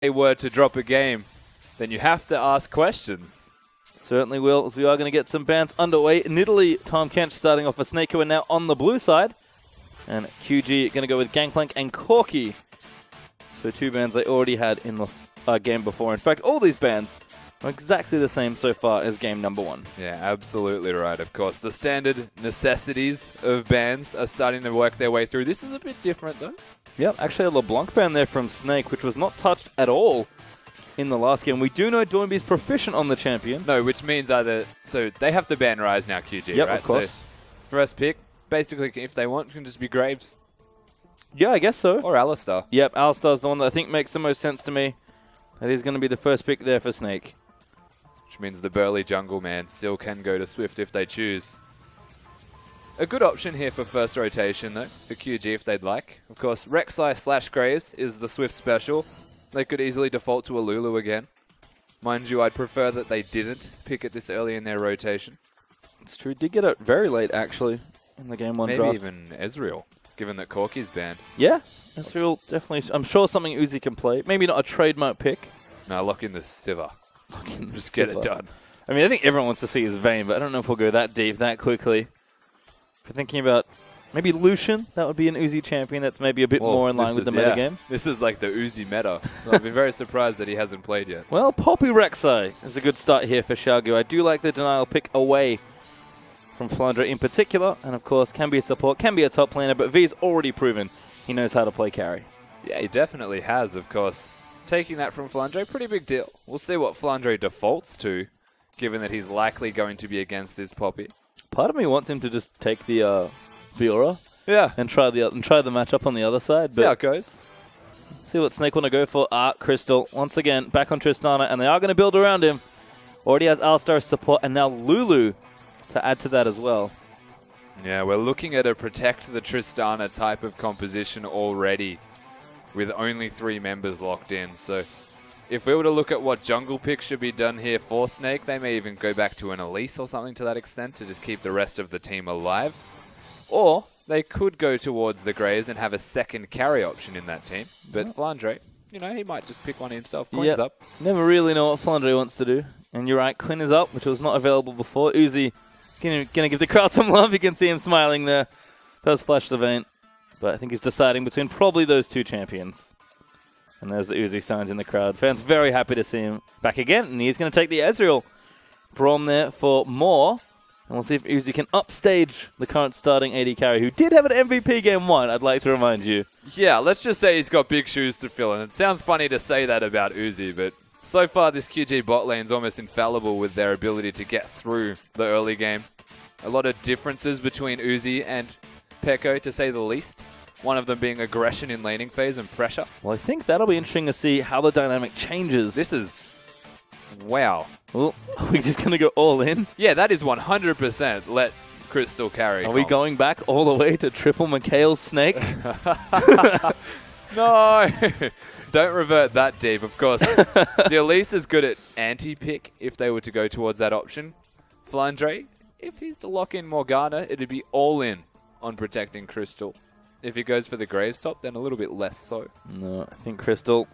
they were to drop a game, then you have to ask questions. Certainly will, as we are going to get some bans underway. In Italy, Tom Kench starting off for Snake, who are now on the blue side. And QG going to go with Gangplank and Corky. So 2 bans they already had in the game before. In fact, all these bans are exactly the same so far as game number 1. Yeah, absolutely right. Of course, the standard necessities of bans are starting to work their way through. This is a bit different, though. Yep, actually a LeBlanc ban there from Snake, which was not touched at all in the last game. We do know Doinby's proficient on the champion. No, which means either... So they have to ban Ryze now, QG, yep, right? Of course. So first pick, basically, if they want, can just be Graves. Yeah, I guess so. Or Alistar. Yep, Alistar's the one that I think makes the most sense to me. That is going to be the first pick there for Snake. Which means the burly jungle man still can go to Swift if they choose. A good option here for first rotation, though, for QG if they'd like. Of course, Rek'Sai / Graves is the Swift special. They could easily default to a Lulu again. Mind you, I'd prefer that they didn't pick it this early in their rotation. It's true. Did get it very late, actually, in the game 1 Maybe draft. even Ezreal, given that Corky's banned. Yeah, Ezreal definitely. I'm sure something Uzi can play. Maybe not a trademark pick. No, lock in the Sivir. Just Sivir. get it done. I mean, I think everyone wants to see his Vayne, but I don't know if we'll go that deep, that quickly. If we're thinking about maybe Lucian, that would be an Uzi champion that's maybe a bit more in line with the metagame. This is like the Uzi meta. So I've been very surprised that he hasn't played yet. Well, Poppy Rek'Sai is a good start here for Xiaogu. I do like the denial pick away from Flandre in particular, and of course can be a support, can be a top laner, but V's already proven he knows how to play carry. Yeah, he definitely has, of course. Taking that from Flandre, pretty big deal. We'll see what Flandre defaults to, given that he's likely going to be against this Poppy. Part of me wants him to just take the Fiora, yeah, and try the matchup on the other side. See how it goes. See what Snake want to go for. Crystal once again back on Tristana, and they are going to build around him. Already has Alistar support, and now Lulu to add to that as well. Yeah, we're looking at a protect the Tristana type of composition already, with only 3 members locked in. So if we were to look at what jungle pick should be done here for Snake, they may even go back to an Elise or something to that extent to just keep the rest of the team alive. Or they could go towards the Graves and have a second carry option in that team. But Flandre, you know, he might just pick one himself. Quinn's up. Never really know what Flandre wants to do. And you're right, Quinn is up, which was not available before. Uzi going to give the crowd some love. You can see him smiling there. Does flash the Vayne. But I think he's deciding between probably those 2 champions. And there's the Uzi signs in the crowd. Fans very happy to see him back again. And he's going to take the Ezreal Braum there for more. And we'll see if Uzi can upstage the current starting AD carry, who did have an MVP game 1, I'd like to remind you. Yeah, let's just say he's got big shoes to fill. And it sounds funny to say that about Uzi, but so far this QG bot lane's almost infallible with their ability to get through the early game. A lot of differences between Uzi and Peko, to say the least. One of them being aggression in laning phase and pressure. Well, I think that'll be interesting to see how the dynamic changes. This is... Wow. Well, are we just going to go all in? Yeah, that is 100% let Crystal carry. Are we going back all the way to triple McHale's Snake? No. Don't revert that deep. Of course, the Elise is good at anti-pick if they were to go towards that option. Flandre, if he's to lock in Morgana, it'd be all in on protecting Crystal. If he goes for the Graves top, then a little bit less so. No, I think Crystal...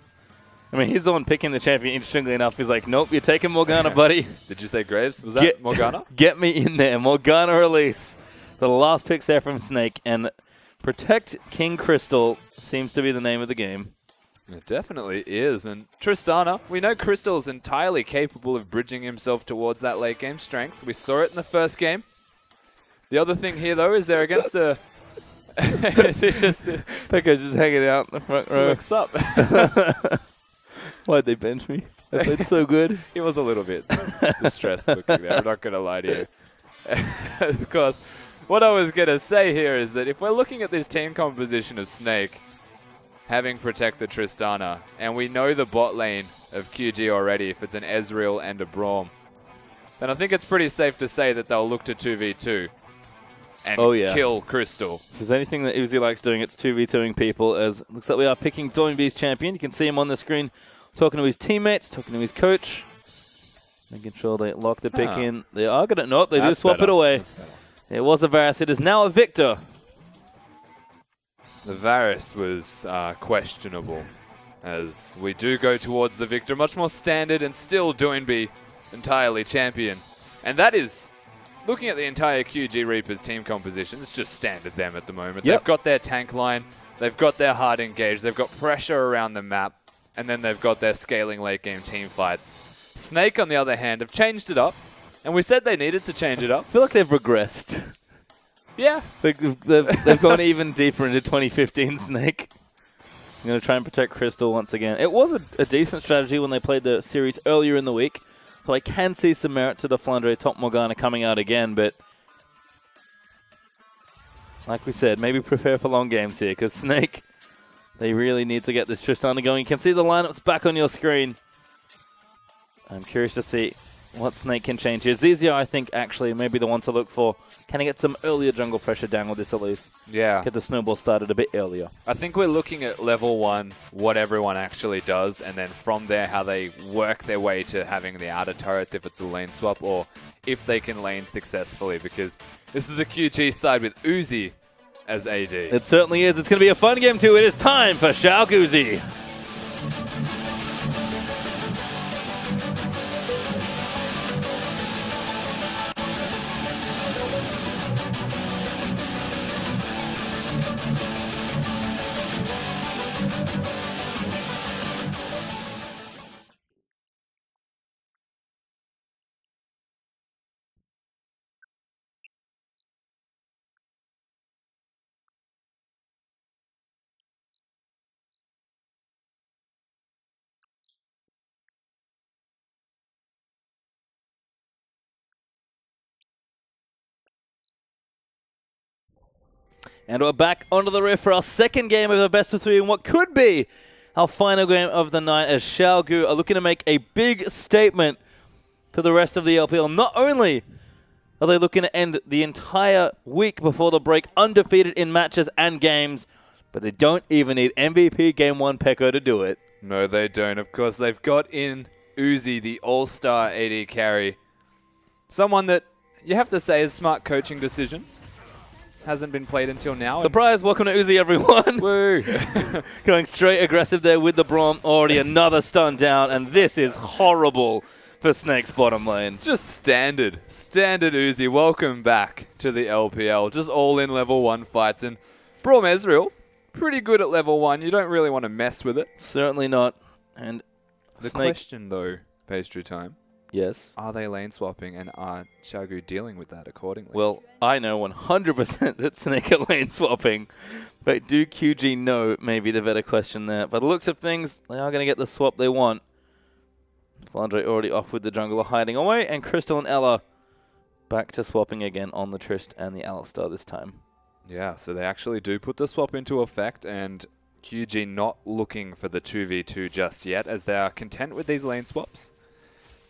I mean, he's the one picking the champion, interestingly enough. He's like, nope, you're taking Morgana, buddy. Did you say Graves? Was that Morgana? Get me in there. Morgana release. The last picks there from Snake. And protect King Crystal seems to be the name of the game. It definitely is. And Tristana, we know Crystal's entirely capable of bridging himself towards that late game strength. We saw it in the first game. The other thing here, though, is they're against a... Pekka's just hanging out in the front row. Looks up. Why'd they bench me? I played so good. He was a little bit distressed looking there. I'm not going to lie to you. Of course, what I was going to say here is that if we're looking at this team composition of Snake, having Protect the Tristana, and we know the bot lane of QG already, if it's an Ezreal and a Braum, then I think it's pretty safe to say that they'll look to 2v2 and kill Crystal. If there's anything that Uzi likes doing, it's 2v2ing people, as it looks like we are picking Doinby's champion. You can see him on the screen talking to his teammates, talking to his coach, making sure they lock the pick in. They are going to... Nope, they do swap it away. It was a Varus. It is now a Victor. The Varus was questionable. as we do go towards the victor. Much more standard and still Doinby entirely champion. And that is, looking at the entire QG Reapers team composition, it's just standard them at the moment. Yep. They've got their tank line, they've got their hard engage, they've got pressure around the map, and then they've got their scaling late game team fights. Snake, on the other hand, have changed it up, and we said they needed to change it up. I feel like they've regressed. Yeah. They've gone even deeper into 2015 Snake. I'm going to try and protect Crystal once again. It was a decent strategy when they played the series earlier in the week, so I can see some merit to the Flandre top Morgana coming out again, but like we said, maybe prepare for long games here, because Snake, they really need to get this Tristana going. You can see the lineups back on your screen. I'm curious to see what Snake can change here. ZZR, I think, actually, maybe the one to look for. Can he get some earlier jungle pressure down with this at least? Yeah. Get the snowball started a bit earlier. I think we're looking at level 1, what everyone actually does, and then from there how they work their way to having the outer turrets if it's a lane swap, or if they can lane successfully, because this is a QG side with Uzi as AD. It certainly is. It's going to be a fun game too. It is time for Qiao Uzi. And we're back onto the riff for our second game of the best of 3 and what could be our final game of the night, as Qiao Gu are looking to make a big statement to the rest of the LPL. Not only are they looking to end the entire week before the break undefeated in matches and games, but they don't even need MVP Game 1 Pekko to do it. No, they don't. Of course, they've got in Uzi, the all-star AD carry. Someone that you have to say has smart coaching decisions. Hasn't been played until now. Surprise, welcome to Uzi, everyone. Woo! Going straight aggressive there with the Braum. Already another stun down, and this is horrible for Snake's bottom lane. Just standard Uzi. Welcome back to the LPL. Just all in level 1 fights. And Braum Ezreal, pretty good at level 1. You don't really want to mess with it. Certainly not. And the Snake, question, though, Pastry Time. Yes. Are they lane swapping, and are Qiao Gu dealing with that accordingly? Well, I know 100% that Snake are lane swapping, but do QG know? Maybe the better question there. By the looks of things, they are going to get the swap they want. Flandre already off with the jungler hiding away, and Crystal and Ella back to swapping again on the Trist and the Alistar this time. Yeah, so they actually do put the swap into effect, and QG not looking for the 2v2 just yet, as they are content with these lane swaps.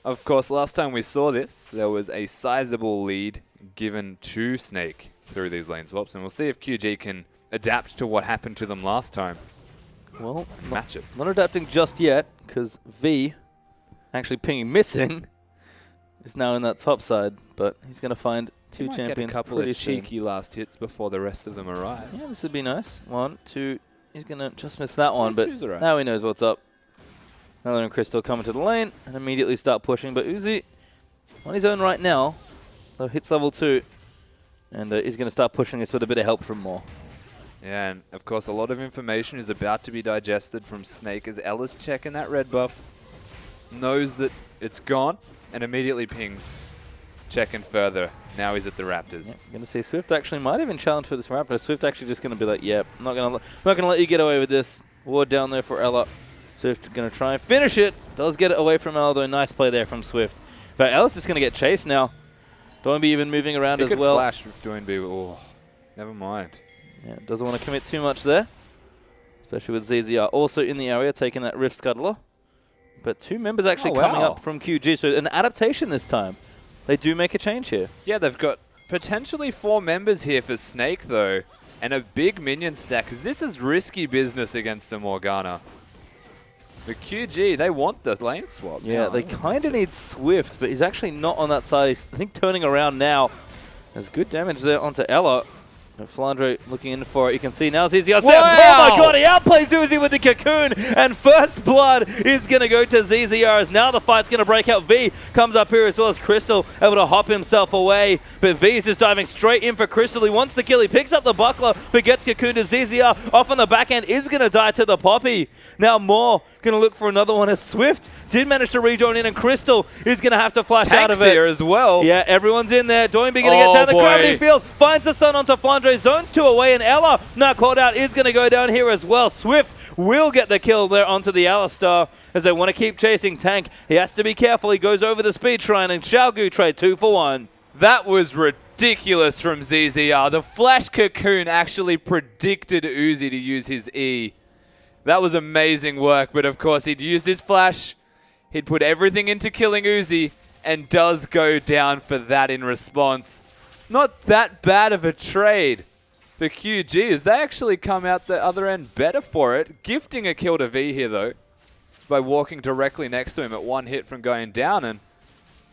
Of course, last time we saw this, there was a sizable lead given to Snake through these lane swaps, and we'll see if QG can adapt to what happened to them last time. Well, match it. Not adapting just yet, because V, actually pinging missing, is now in that top side, but he's going to find two champions get a couple pretty of soon. cheeky last hits before the rest of them arrive. Yeah, this would be nice. 1, 2. He's going to just miss that one, but right. now he knows what's up. Ella and Crystal come into the lane and immediately start pushing, but Uzi on his own right now, though hits level 2, and he's going to start pushing this with a bit of help from Moore. Yeah, and of course a lot of information is about to be digested from Snake as Ella's checking that red buff, knows that it's gone, and immediately pings, checking further. Now he's at the Raptors. Yeah, going to see Swift actually might even challenge for this Raptor. Swift actually just going to be like, yep, not going to let you get away with this. Ward down there for Ella. Swift going to try and finish it. Does get it away from Ella, though. Nice play there from Swift. But Ella's just going to get chased now. Doinby even moving around as well. Flash with Doinby. Oh, never mind. Yeah, doesn't want to commit too much there. Especially with ZZR also in the area, taking that Rift Scuttler. But 2 members actually coming up from QG. So an adaptation this time. They do make a change here. Yeah, they've got potentially 4 members here for Snake, though. And a big minion stack, because this is risky business against the Morgana. The QG, they want the lane swap. Yeah, they kind of need Swift, but he's actually not on that side. He's, I think, turning around now. There's good damage there onto Ella. Flandre looking in for it. You can see now ZZR. Wow! Oh my god, he outplays Uzi with the cocoon. And first blood is going to go to ZZR as now the fight's going to break out. V comes up here as well as Crystal, able to hop himself away. But V is just diving straight in for Crystal. He wants the kill. He picks up the buckler, but gets cocooned to ZZR. Off on the back end is going to die to the Poppy. Now Moore going to look for another one as Swift did manage to rejoin in, and Crystal is going to have to flash out of it. Here as well. Yeah, everyone's in there. Doinby going to get down the gravity field. Finds the stun onto Flandre. Zones 2 away, and Ella, not called out, is going to go down here as well. Swift will get the kill there onto the Alistar as they want to keep chasing Tank. He has to be careful. He goes over the speed shrine, and Xiao trade 2 for 1. That was ridiculous from ZZR. The flash cocoon actually predicted Uzi to use his E. That was amazing work, but of course he'd used his flash. He'd put everything into killing Uzi, and does go down for that in response. Not that bad of a trade for QG, as they actually come out the other end better for it. Gifting a kill to V here, though, by walking directly next to him at 1 hit from going down. And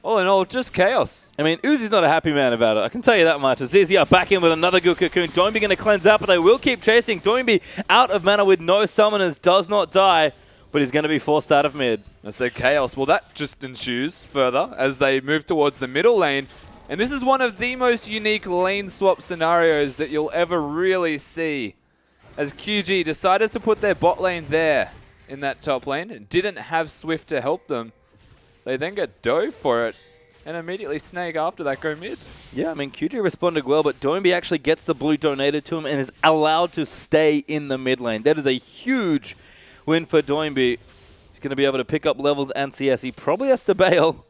all in all, just chaos. I mean, Uzi's not a happy man about it. I can tell you that much. As ZZR back in with another good cocoon. Doinby going to cleanse out, but they will keep chasing. Doinby out of mana with no summoners, does not die, but he's going to be forced out of mid. I said chaos. Well, that just ensues further as they move towards the middle lane. And this is one of the most unique lane swap scenarios that you'll ever really see. As QG decided to put their bot lane there in that top lane and didn't have Swift to help them. They then get dove for it and immediately Snake after that go mid. Yeah, I mean, QG responded well, but Doinby actually gets the blue donated to him and is allowed to stay in the mid lane. That is a huge win for Doinby. He's going to be able to pick up levels and CS. He probably has to bail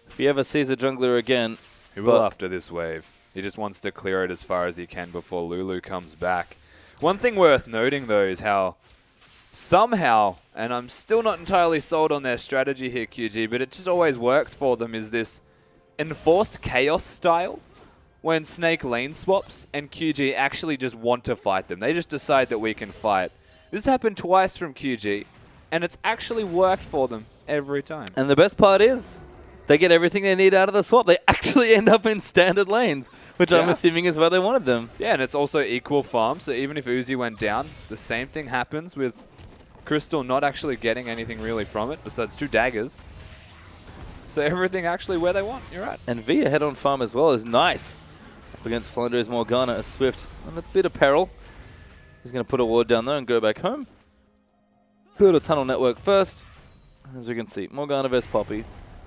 if he ever sees a jungler again. He will after this wave. He just wants to clear it as far as he can before Lulu comes back. One thing worth noting, though, is how somehow, and I'm still not entirely sold on their strategy here, QG, but it just always works for them, is this enforced chaos style when Snake lane swaps and QG actually just want to fight them. They just decide that we can fight. This happened twice from QG, and it's actually worked for them every time. And the best part is, they get everything they need out of the swap. They actually end up in standard lanes, which I'm assuming is where they wanted them. Yeah, and it's also equal farm, so even if Uzi went down, the same thing happens with Crystal not actually getting anything really from it, besides 2 daggers. So everything actually where they want, you're right. And V ahead on farm as well is nice. Up against Flandre's Morgana, a Swift on a bit of peril. He's going to put a ward down there and go back home. Build a tunnel network first. As we can see, Morgana vs Poppy.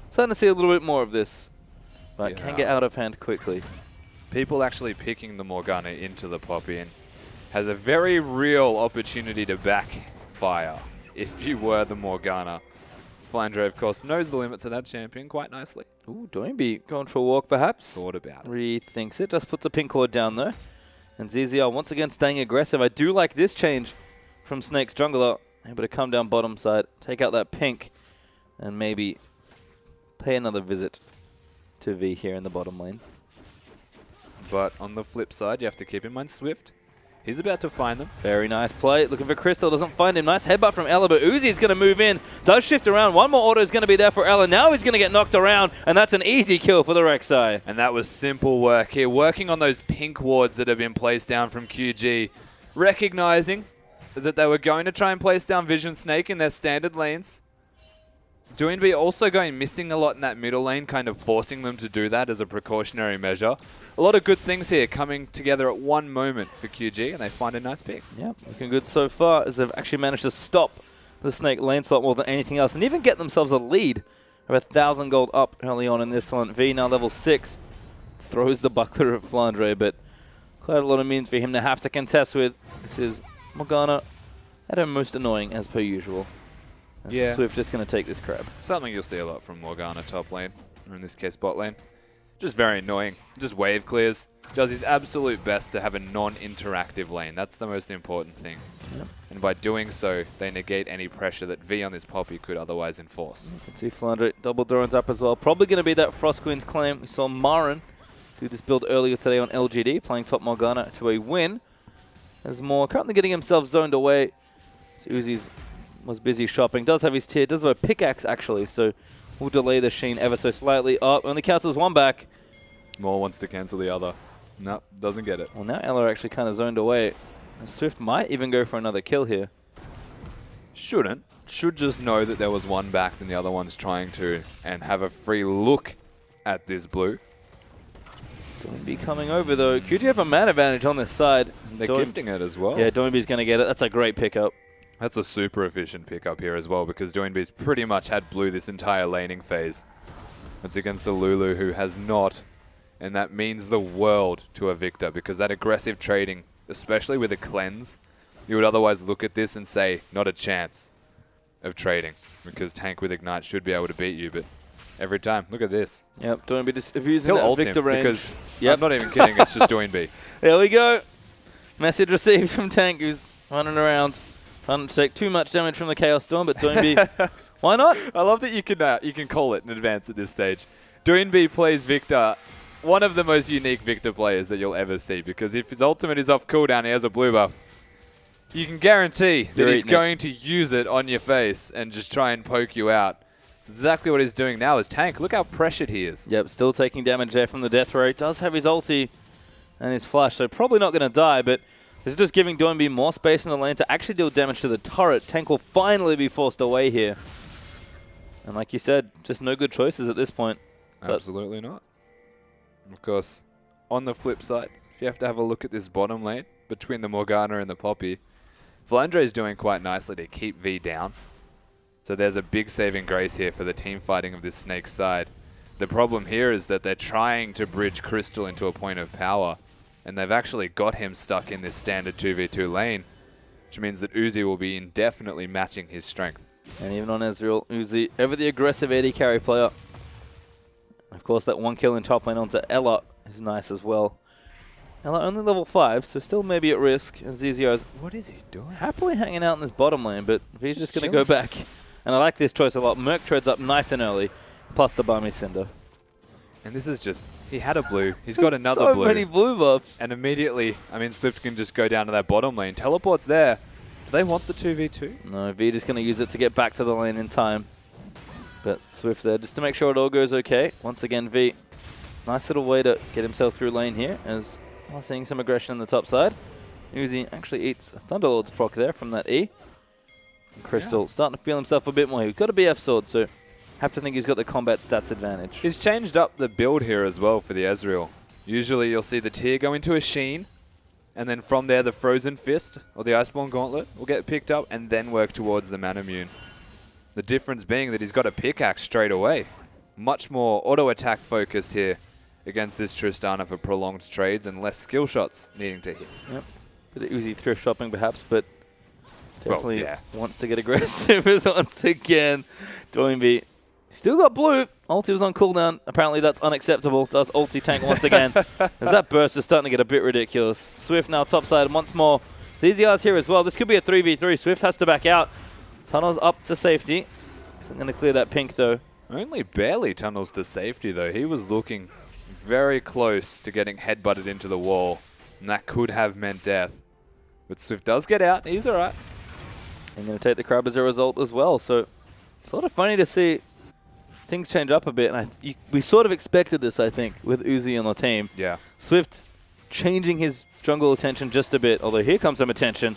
Starting to see a little bit more of this, but can get out of hand quickly. People actually picking the Morgana into the Poppy and has a very real opportunity to backfire if you were the Morgana. Flandre, of course, knows the limits of that champion quite nicely. Ooh, Doinby going for a walk perhaps. Thought about it. Rethinks it, just puts a pink ward down there. And ZZR once again staying aggressive. I do like this change from Snake's jungler. Able to come down bottom side, take out that pink, and maybe pay another visit to V here in the bottom lane. But on the flip side, you have to keep in mind Swift. He's about to find them. Very nice play. Looking for Crystal. Doesn't find him. Nice headbutt from Ella, but Uzi's going to move in. Does shift around. One more auto is going to be there for Ella. Now he's going to get knocked around, and that's an easy kill for the Rek'Sai. And that was simple work here. Working on those pink wards that have been placed down from QG. Recognizing that they were going to try and place down Vision Snake in their standard lanes. Doinby also going missing a lot in that middle lane, kind of forcing them to do that as a precautionary measure. A lot of good things here coming together at one moment for QG, and they find a nice pick. Yeah, looking good so far as they've actually managed to stop the Snake lane swap more than anything else and even get themselves a lead of 1,000 gold up early on in this one. V now level 6. Throws the buckler at Flandre, but quite a lot of means for him to have to contest with. This is Morgana at her most annoying as per usual. And Swift just going to take this crab. Something you'll see a lot from Morgana top lane, or in this case bot lane. Just very annoying. Just wave clears. Does his absolute best to have a non-interactive lane. That's the most important thing. Yep. And by doing so, they negate any pressure that V on this Poppy could otherwise enforce. You can see Flandre double drones up as well. Probably going to be that Frost Queen's claim. We saw Marin do this build earlier today on LGD, playing top Morgana to a win. As Moore currently getting himself zoned away. So Uzi's was busy shopping. Does have his tier. Does have a pickaxe actually, so we'll delay the Sheen ever so slightly. Oh, only cancels one back. Moore wants to cancel the other. No, doesn't get it. Well, now Ella actually kind of zoned away. And Swift might even go for another kill here. Shouldn't. Should just know that there was one back and the other one's trying to, and have a free look at this blue. Doinby coming over though. QG have a man advantage on this side. They're gifting it as well. Yeah, Doinby's going to get it. That's a great pickup. That's a super efficient pickup here as well, because Doinby's pretty much had blue this entire laning phase. It's against the Lulu, who has not, and that means the world to a Victor, because that aggressive trading, especially with a cleanse, you would otherwise look at this and say, not a chance of trading, because tank with Ignite should be able to beat you, but every time, look at this. Yep, Doinby just abusing He'll that ult Victor him, range. because Yep. I'm not even kidding, it's just Doinby. There we go. Message received from Tank, who's running around. Trying to take too much damage from the Chaos Storm, but Doinby, why not? I love that you can call it in advance at this stage. Doinby plays Victor, one of the most unique Victor players that you'll ever see, because if his ultimate is off cooldown, he has a blue buff. You can guarantee that he's going to use it on your face and just try and poke you out. It's exactly what he's doing now as Tank. Look how pressured he is. Yep, still taking damage there from the death ray. Does have his ulti and his flash, so probably not going to die, but this is just giving Doinby more space in the lane to actually deal damage to the turret. Tank will finally be forced away here. And like you said, just no good choices at this point. Absolutely not. Of course, on the flip side, if you have to have a look at this bottom lane between the Morgana and the Poppy, Flandre is doing quite nicely to keep V down. So there's a big saving grace here for the team fighting of this Snake side. The problem here is that they're trying to bridge Crystal into a point of power, and they've actually got him stuck in this standard 2v2 lane, which means that Uzi will be indefinitely matching his strength. And even on Ezreal, Uzi, ever the aggressive AD carry player. Of course, that one kill in top lane onto Ella is nice as well. Ella only level 5, so still maybe at risk. And ZZO's What is he doing? happily hanging out in this bottom lane, but V's just going to go back. And I like this choice a lot. Merc treads up nice and early, plus the Barmy Cinder. And this is just, he had a blue, he's got another so blue. many blue buffs. And immediately, I mean, Swift can just go down to that bottom lane. Teleport's there. Do they want the 2v2? No, V just going to use it to get back to the lane in time. But Swift there, just to make sure it all goes okay. Once again, V, nice little way to get himself through lane here, as we're seeing some aggression on the top side. Uzi actually eats a Thunderlord's proc there from that E. And Crystal starting to feel himself a bit more. He's got a BF sword, so have to think he's got the combat stats advantage. He's changed up the build here as well for the Ezreal. Usually you'll see the tier go into a Sheen, and then from there the Frozen Fist, or the Iceborne Gauntlet, will get picked up, and then work towards the Manamune. The difference being that he's got a pickaxe straight away. Much more auto-attack focused here against this Tristana for prolonged trades and less skill shots needing to hit. Yep. Bit of Uzi thrift shopping perhaps, but definitely Well, yeah. wants to get aggressive as once again. Doinby still got blue. Ulti was on cooldown. Apparently that's unacceptable. Does ulti tank once again. As that burst is starting to get a bit ridiculous. Swift now topside once more. DZR's here as well. This could be a 3v3. Swift has to back out. Tunnels up to safety. Isn't going to clear that pink though. Only barely tunnels to safety though. He was looking very close to getting headbutted into the wall, and that could have meant death. But Swift does get out. He's alright. And going to take the crab as a result as well. So it's sort of funny to see things change up a bit. And we sort of expected this, I think, with Uzi on the team. Yeah. Swift changing his jungle attention just a bit, although here comes some attention.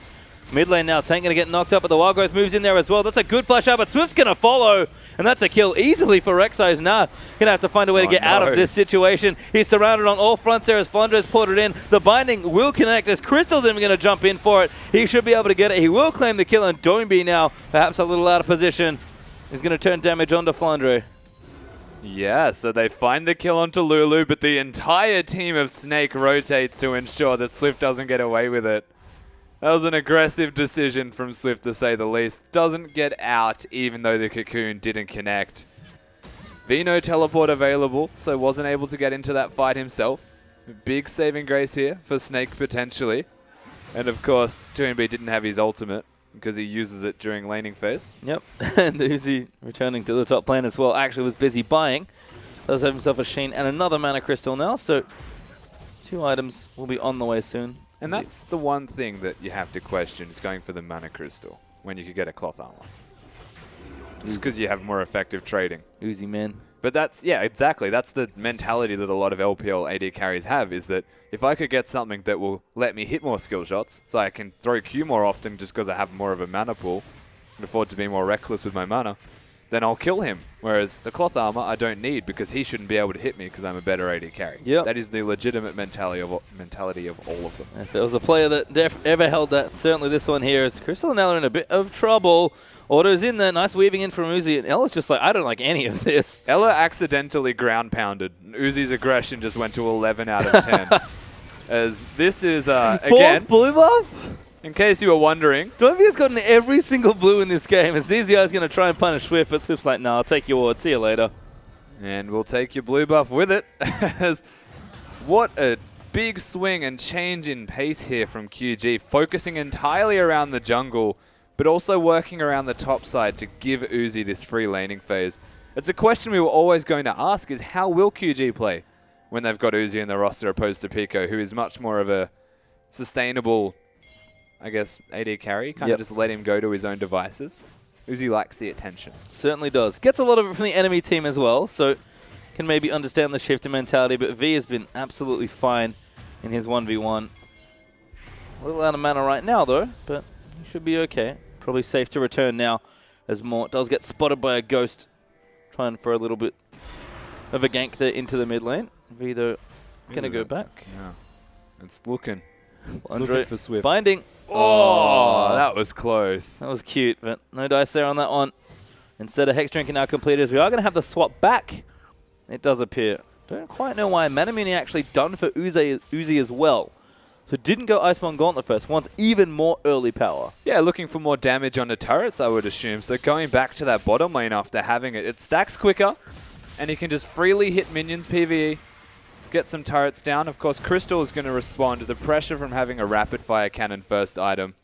Mid lane now, Tank going to get knocked up, but the Wild Growth moves in there as well. That's a good flash out, but Swift's going to follow, and that's a kill easily for Rek'Sai. Now going to have to find a way to get out of this situation. He's surrounded on all fronts there as Flandre's ported in. The binding will connect as Crystal's even going to jump in for it. He should be able to get it. He will claim the kill, and Doinby now, perhaps a little out of position, is going to turn damage onto Flandre. Yeah, so they find the kill onto Lulu, but the entire team of Snake rotates to ensure that Swift doesn't get away with it. That was an aggressive decision from Swift, to say the least. Doesn't get out, even though the cocoon didn't connect. Vino teleport available, so wasn't able to get into that fight himself. Big saving grace here for Snake, potentially. And of course, Doinby didn't have his ultimate, because he uses it during laning phase. Yep, and Uzi returning to the top lane as well. Actually was busy buying. Does have himself a Sheen and another Mana Crystal now, so 2 items will be on the way soon. And that's the one thing that you have to question, is going for the Mana Crystal when you could get a cloth armor. Just because you have more effective trading. Uzi, man. But that's, yeah, exactly. That's the mentality that a lot of LPL AD carries have, is that if I could get something that will let me hit more skill shots, so I can throw Q more often just because I have more of a mana pool and afford to be more reckless with my mana, then I'll kill him. Whereas the cloth armor I don't need because he shouldn't be able to hit me because I'm a better AD carry. Yep. That is the legitimate mentality of all of them. If there was a player that ever held that, certainly this one here is Crystal and Ella in a bit of trouble. Auto's in there, nice weaving in from Uzi, and Ella's just like, I don't like any of this. Ella accidentally ground pounded. Uzi's aggression just went to 11 out of 10. As this is, again, Fourth blue buff? in case you were wondering, Doivy has gotten every single blue in this game, and ZZI is going to try and punish Swift, but Swift's like, no, I'll take your ward, see you later. and we'll take your blue buff with it. As what a big swing and change in pace here from QG, focusing entirely around the jungle, but also working around the top side to give Uzi this free laning phase. It's a question we were always going to ask, is how will QG play when they've got Uzi in the roster opposed to Pico, who is much more of a sustainable, I guess, AD carry? Kind of just let him go to his own devices. Uzi likes the attention. Certainly does. Gets a lot of it from the enemy team as well, so can maybe understand the shift in mentality, but V has been absolutely fine in his 1v1. A little out of mana right now, though, but he should be okay. Probably safe to return now, as Mort does get spotted by a Ghost, trying for a little bit of a gank there into the mid lane. V, though, going to go back. Yeah. It's looking Andre for Swift. Binding. Oh, that was close. That was cute, but no dice there on that one. Instead of Hex Drinking now completed, as we are going to have the swap back. It does appear. Don't quite know why. Manamuni actually done for Uzi as well. So didn't go Iceborne Gauntlet first. Wants even more early power. Yeah, looking for more damage on the turrets, I would assume. So going back to that bottom lane after having it, it stacks quicker, and he can just freely hit minions PvE, get some turrets down. Of course, Crystal is going to respond to the pressure from having a rapid-fire cannon first item.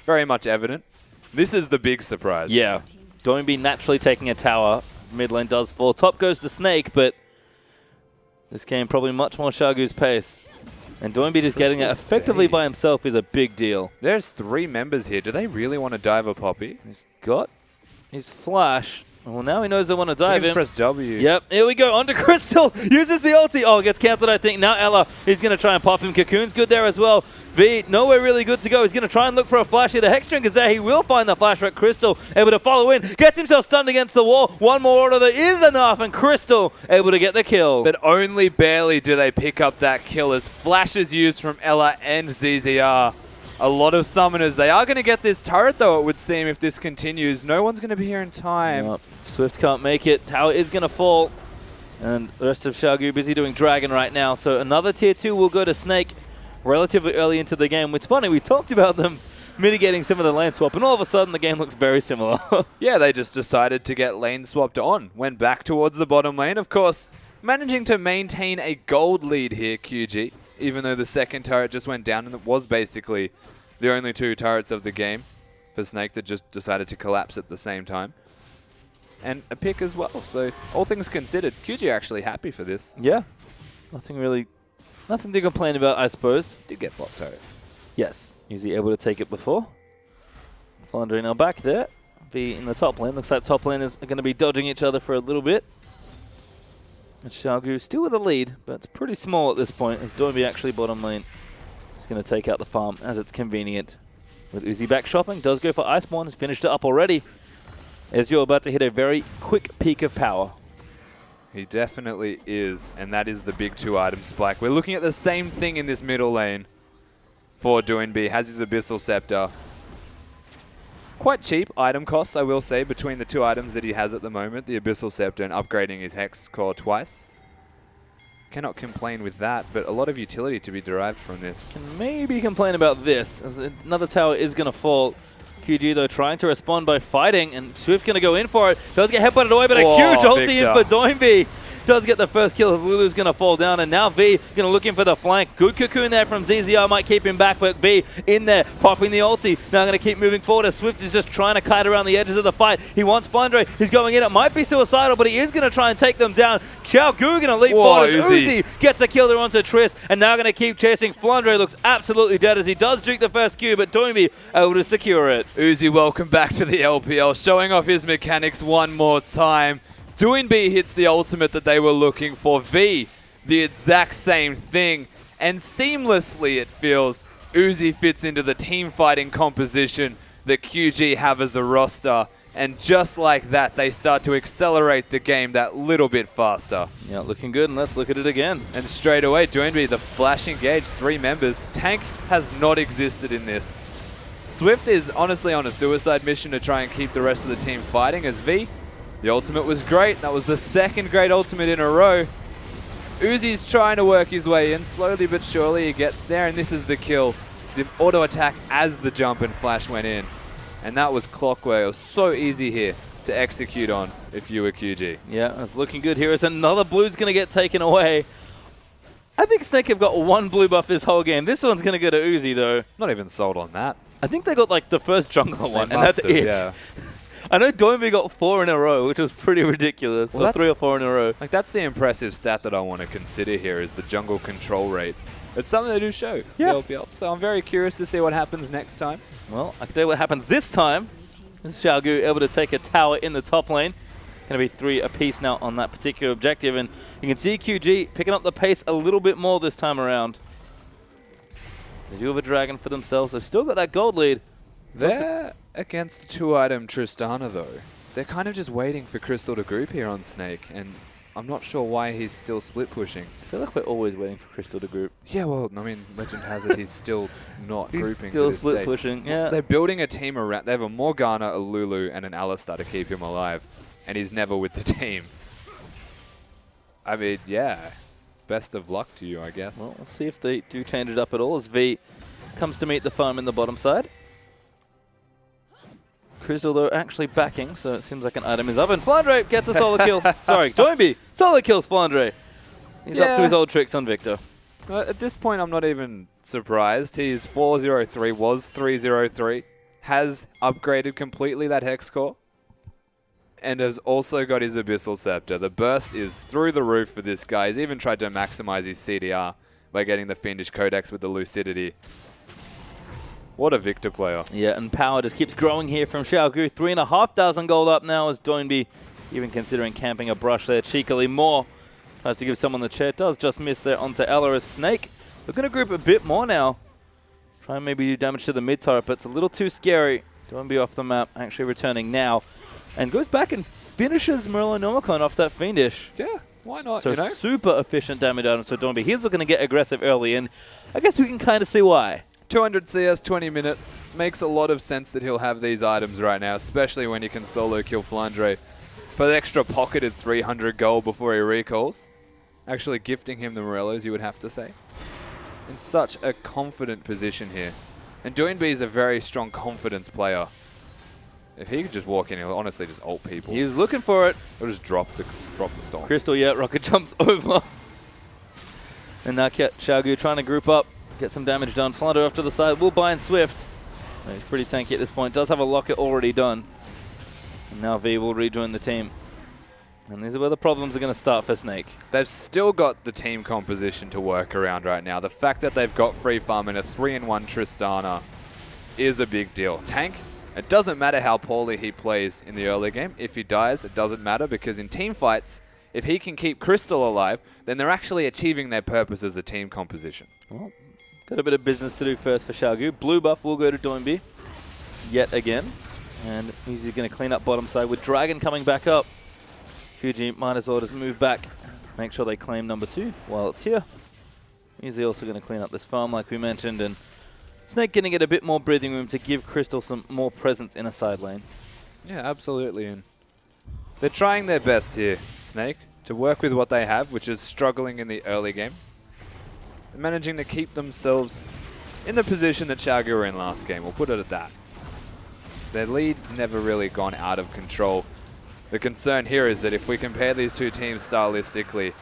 Very much evident. This is the big surprise. Yeah. Doinby naturally taking a tower. As mid lane does fall. Top goes the Snake, but this game probably much more Xiaogu's pace. And Doinby just getting it effectively by himself is a big deal. There's 3 members here. Do they really want to dive a Poppy? He's got his flash. Well, now he knows they want to dive him. Press W. Yep, here we go. Onto Crystal. Uses the ulti. Oh, gets cancelled, I think. Now Ella, he's going to try and pop him. Cocoon's good there as well. V, nowhere really good to go. He's going to try and look for a flash here. The Hex Drink is there. He will find the flash, but Crystal able to follow in. Gets himself stunned against the wall. One more order there is enough, and Crystal able to get the kill. But only barely do they pick up that kill as flash is used from Ella and ZZR. A lot of summoners. They are going to get this turret, though, it would seem, if this continues. No one's going to be here in time. Yep. Swift can't make it. Tower is going to fall. And the rest of Xiaogu busy doing Dragon right now. So another tier 2 will go to Snake relatively early into the game. Which, funny, we talked about them mitigating some of the lane swap, and all of a sudden the game looks very similar. Yeah, they just decided to get lane swapped on. Went back towards the bottom lane. Of course, managing to maintain a gold lead here, QG. Even though the second turret just went down, and it was basically the only 2 turrets of the game for Snake that just decided to collapse at the same time. And a pick as well. So all things considered, QG are actually happy for this. Yeah. Nothing to complain about, I suppose. Did get bot turret. Yes. Uzi able to take it before. Flandre now back there. V in the top lane. Looks like top lane is going to be dodging each other for a little bit. And Xiaogu still with a lead, but it's pretty small at this point as Doinby actually bottom lane. He's going to take out the farm as it's convenient. With Uzi back shopping, does go for Iceborne, has finished it up already. As you're about to hit a very quick peak of power. He definitely is, and that is the big 2 item spike. We're looking at the same thing in this middle lane for Doinby. Has his Abyssal Scepter. Quite cheap item costs, I will say, between the 2 items that he has at the moment. The Abyssal Scepter and upgrading his Hex Core twice. Cannot complain with that, but a lot of utility to be derived from this. Can maybe complain about this, as another tower is going to fall. QG, though, trying to respond by fighting, and Swift going to go in for it. Does get headbutted away, but a huge ulti in for Doinby. Does get the first kill as Lulu's going to fall down, and now V going to look in for the flank. Good cocoon there from ZZR, might keep him back, but V in there, popping the ulti. Now going to keep moving forward as Swift is just trying to kite around the edges of the fight. He wants Flandre, he's going in. It might be suicidal, but he is going to try and take them down. Qiao going to leap forward as Uzi gets the kill there onto Triss, and now going to keep chasing. Flandre looks absolutely dead as he does juke the first Q, but Doinby able to secure it. Uzi, welcome back to the LPL, showing off his mechanics one more time. Doinby hits the ultimate that they were looking for. V, the exact same thing. And seamlessly, it feels, Uzi fits into the team fighting composition that QG have as a roster. And just like that, they start to accelerate the game that little bit faster. Yeah, looking good, and let's look at it again. And straight away, Doinby, the flash engage, 3 members. Tank has not existed in this. Swift is honestly on a suicide mission to try and keep the rest of the team fighting as V. The ultimate was great. That was the second great ultimate in a row. Uzi's trying to work his way in. Slowly but surely he gets there, and this is the kill. The auto attack as the jump and flash went in. And that was clockwork. It was so easy here to execute on if you were QG. Yeah, it's looking good here as another blue's going to get taken away. I think Snake have got 1 blue buff this whole game. This one's going to go to Uzi, though. Not even sold on that. I think they got like the first jungler one, and that's it. Yeah. I know Doinby got 4 in a row, which was pretty ridiculous. Well, or 3 or 4 in a row. Like, that's the impressive stat that I want to consider here is the jungle control rate. It's something they do show, the LPL. So I'm very curious to see what happens next time. Well, I can tell you what happens this time. This is Xiaogu able to take a tower in the top lane. Going to be 3 apiece now on that particular objective. And you can see QG picking up the pace a little bit more this time around. They do have a dragon for themselves. They've still got that gold lead. They're against 2-item Tristana, though. They're kind of just waiting for Crystal to group here on Snake. And I'm not sure why he's still split pushing. I feel like we're always waiting for Crystal to group. Yeah, well, I mean, legend has it he's still not grouping He's still to this split stage. pushing, yeah. They're building a team around. They have a Morgana, a Lulu, and an Alistar to keep him alive. And he's never with the team. I mean, yeah. Best of luck to you, I guess. Well, we'll see if they do change it up at all as V comes to meet the farm in the bottom side. Crystal, though, actually backing, so it seems like an item is up. And Flandre gets a solo kill. Sorry, Doinby. Solo kills Flandre. He's up to his old tricks on Victor. At this point, I'm not even surprised. He's 403, was 303, has upgraded completely that Hex Core, and has also got his Abyssal Scepter. The burst is through the roof for this guy. He's even tried to maximize his CDR by getting the Fiendish Codex with the Lucidity. What a Victor player. Yeah, and power just keeps growing here from Xiaogu. 3,500 gold up now as Doinby, even considering camping a brush there cheekily more. Tries to give someone the chair. Does just miss there onto Ella as Snake. We're going to group a bit more now. Try and maybe do damage to the mid turret, but it's a little too scary. Doinby off the map, actually returning now. And goes back and finishes Merlinomicon off that Fiendish. Yeah, why not, So you know? super efficient damage items for Doinby. He's looking to get aggressive early, and I guess we can kind of see why. 200 CS, 20 minutes. Makes a lot of sense that he'll have these items right now, especially when you can solo kill Flandre for the extra pocketed 300 gold before he recalls. Actually gifting him the Morellos, you would have to say. In such a confident position here. And Doinby is a very strong confidence player. If he could just walk in, he'll honestly just ult people. He's looking for it. He'll just drop the storm. Crystal, yeah, rocket jumps over. And now Xiaogu trying to group up, get some damage done. Flunder off to the side, will bind Swift. He's pretty tanky at this point, does have a locket already done. And now V will rejoin the team. And these are where the problems are going to start for Snake. They've still got the team composition to work around right now. The fact that they've got free farm and a 3-in-1 Tristana is a big deal. Tank, it doesn't matter how poorly he plays in the early game. If he dies, it doesn't matter because in team fights, if he can keep Crystal alive, then they're actually achieving their purpose as a team composition. Well, got a bit of business to do first for Xiaogu. Blue buff will go to Doinby yet again. And he's going to clean up bottom side with Dragon coming back up. QG might as well just move back, make sure they claim number 2 while it's here. He's also going to clean up this farm like we mentioned, and Snake going to get a bit more breathing room to give Crystal some more presence in a side lane. Yeah, absolutely. And they're trying their best here, Snake, to work with what they have, which is struggling in the early game. They're managing to keep themselves in the position that Xiaogu were in last game. We'll put it at that. Their lead's never really gone out of control. The concern here is that if we compare these two teams stylistically,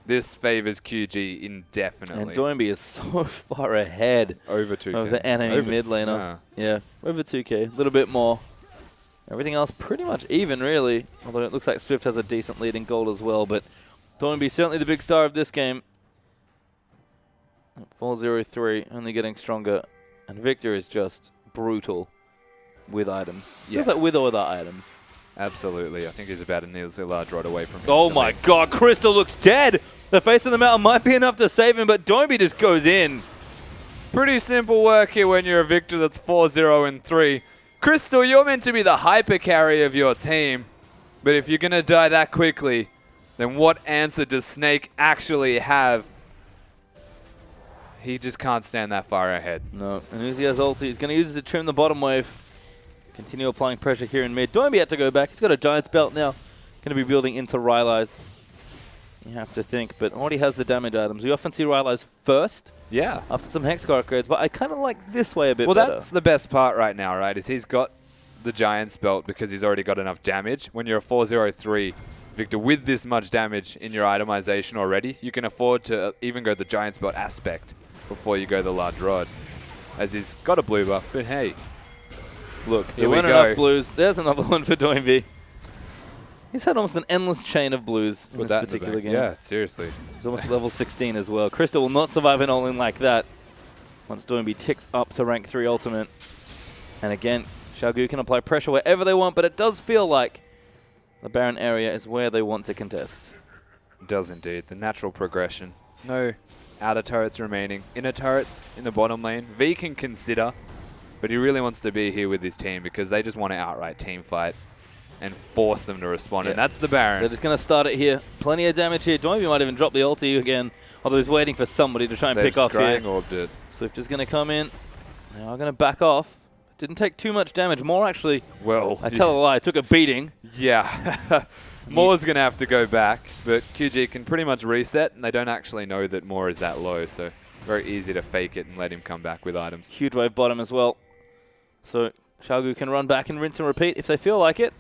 this favors QG indefinitely. And Doinby is so far ahead over 2K. Of the enemy mid laner. Yeah, over 2K, a little bit more. Everything else pretty much even, really. Although it looks like Swift has a decent lead in gold as well. But Doinby certainly the big star of this game. 4-0-3, only getting stronger. And Victor is just brutal with items. Yeah. Just like with or without items. Absolutely. I think he's about a needlessly large rod away from Oh my god, Crystal looks dead! The face of the mountain might be enough to save him, but Doinby just goes in. Pretty simple work here when you're a victor that's 4-0-3. Crystal, you're meant to be the hyper carry of your team, but if you're going to die that quickly, then what answer does Snake actually have? He just can't stand that far ahead. No, and Uzi has ulti. He's going to use it to trim the bottom wave. Continue applying pressure here in mid. Doinby had to go back. He's got a Giant's Belt now. Going to be building into Rylai's. You have to think, but already has the damage items. We often see Rylai's first. Yeah. After some Hexguard upgrades, but I kind of like this way a bit better. Well, that's the best part right now, right, is he's got the Giant's Belt because he's already got enough damage. When you're a 4-0-3 victor with this much damage in your itemization already, you can afford to even go the Giant's Belt aspect before you go the large rod, as he's got a blue buff, but hey. Look, here there we weren't go. enough blues. There's another one for Doinby. He's had almost an endless chain of blues in this particular game. Yeah, seriously. He's almost level 16 as well. Crystal will not survive an all-in like that once Doinby ticks up to rank 3 ultimate. And again, Xiaogu can apply pressure wherever they want, but it does feel like the Baron area is where they want to contest. It does indeed. The natural progression. No outer turrets remaining. Inner turrets in the bottom lane. V can consider, but he really wants to be here with his team because they just want to outright team fight and force them to respond, and that's the Baron. They're just going to start it here. Plenty of damage here. Doinby might even drop the ulti again, although he's waiting for somebody to try and pick off here. Orbed it. Swift is going to come in. They are going to back off. Didn't take too much damage. More actually, well, I tell a lie, took a beating. Yeah. Moore's going to have to go back, but QG can pretty much reset, and they don't actually know that Moore is that low, so very easy to fake it and let him come back with items. Huge wave bottom as well. So Xiaogu can run back and rinse and repeat if they feel like it.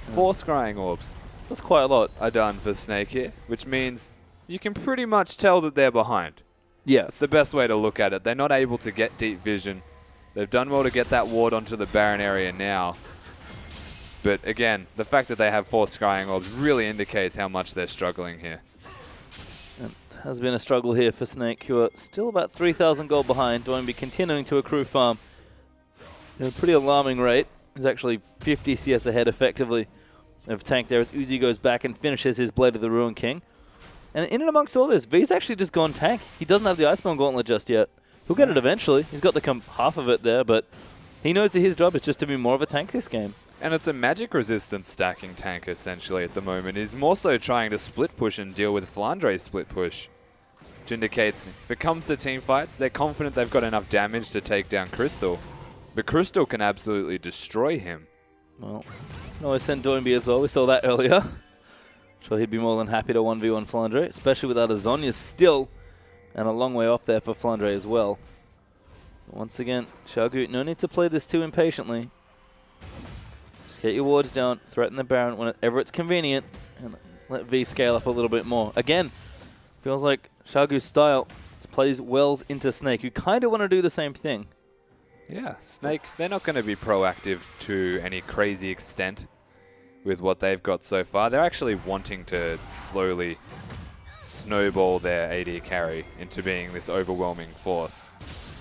4 scrying orbs. That's quite a lot. Are done for Snake here, which means you can pretty much tell that they're behind. Yeah. That's the best way to look at it. They're not able to get deep vision. They've done well to get that ward onto the Baron area now. But again, the fact that they have 4 scrying orbs really indicates how much they're struggling here. It has been a struggle here for Snake, who are still about 3,000 gold behind. Doinby continuing to accrue farm at a pretty alarming rate. He's actually 50 CS ahead effectively of Tank there as Uzi goes back and finishes his Blade of the Ruin King. And in and amongst all this, V's actually just gone tank. He doesn't have the Iceborne Gauntlet just yet. He'll get it eventually. He's got the half of it there, but he knows that his job is just to be more of a tank this game. And it's a magic resistance stacking tank essentially at the moment. He's more so trying to split push and deal with Flandre's split push, which indicates if it comes to team fights, they're confident they've got enough damage to take down Crystal. But Crystal can absolutely destroy him. Well, can always send Doinby as well. We saw that earlier. Sure, he'd be more than happy to 1v1 Flandre, especially without a Zhonya still, and a long way off there for Flandre as well. Once again, Xiaogu, no need to play this too impatiently. Just get your wards down, threaten the Baron whenever it's convenient, and let V scale up a little bit more. Again, feels like Xiaogu's style plays wells into Snake, who kind of want to do the same thing. Yeah, Snake, they're not going to be proactive to any crazy extent with what they've got so far. They're actually wanting to slowly snowball their AD carry into being this overwhelming force,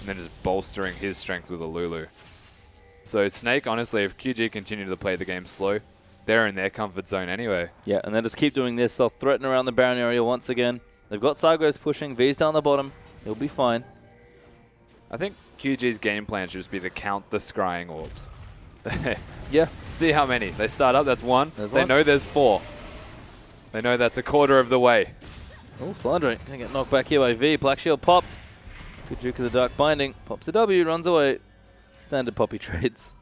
and then just bolstering his strength with a Lulu. So Snake, honestly, if QG continue to play the game slow, they're in their comfort zone anyway. Yeah, and they'll just keep doing this. They'll threaten around the Baron area once again. They've got Sargos pushing. V's down the bottom. He'll be fine. I think QG's game plan should just be to count the scrying orbs. Yeah. See how many. They start up, that's 1. There's they 1. know there's 4. They know that's a quarter of the way. Oh, Flandre gonna get knocked back here by V. Black Shield popped. Good juke of the Dark Binding. Pops the W, runs away. Standard Poppy trades.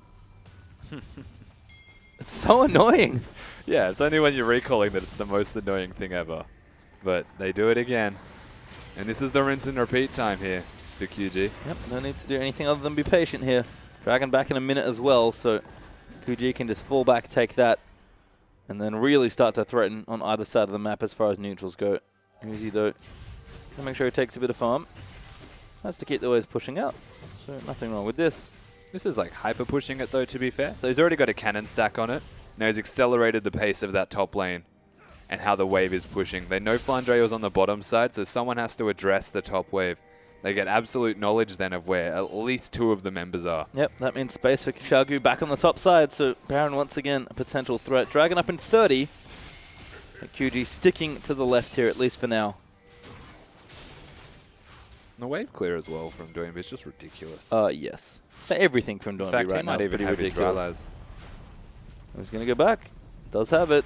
It's so annoying. Yeah, it's only when you're recalling that it's the most annoying thing ever. But they do it again. And this is the rinse and repeat time here for QG. Yep, no need to do anything other than be patient here. Dragon back in a minute as well, so QG can just fall back, take that, and then really start to threaten on either side of the map as far as neutrals go. Uzi, though, can make sure he takes a bit of farm. Has to keep the waves pushing out, so nothing wrong with this. This is like hyper pushing it though, to be fair. So he's already got a cannon stack on it. Now he's accelerated the pace of that top lane and how the wave is pushing. They know Flandre was on the bottom side, so someone has to address the top wave. They get absolute knowledge then of where at least 2 of the members are. Yep, that means space for Qiao back on the top side. So Baron once again a potential threat. Dragon up in 30. And QG sticking to the left here, at least for now. And the wave clear as well from Doinby is just ridiculous. Yes. Everything from Doinby right now is pretty ridiculous. He's going to go back. Does have it.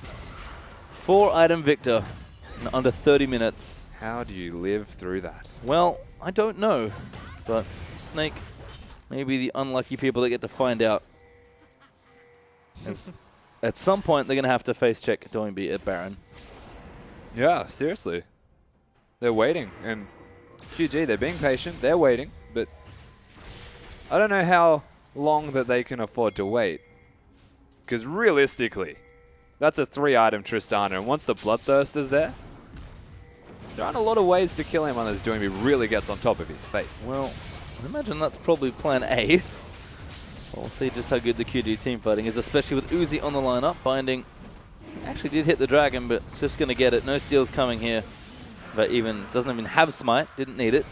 4-item Victor in under 30 minutes. How do you live through that? Well, I don't know. But Snake may be the unlucky people that get to find out. At some point, they're going to have to face check Doinby at Baron. Yeah, seriously. They're waiting. And QG, they're being patient. They're waiting. But I don't know how long that they can afford to wait. Because realistically, that's a 3-item Tristana. And once the Bloodthirst is there aren't a lot of ways to kill him unless Doinby really gets on top of his face. Well, I imagine that's probably plan A. We'll see just how good the QG team fighting is, especially with Uzi on the lineup. Binding actually did hit the Dragon, but Swift's going to get it. No steals coming here. But doesn't even have Smite. Didn't need it.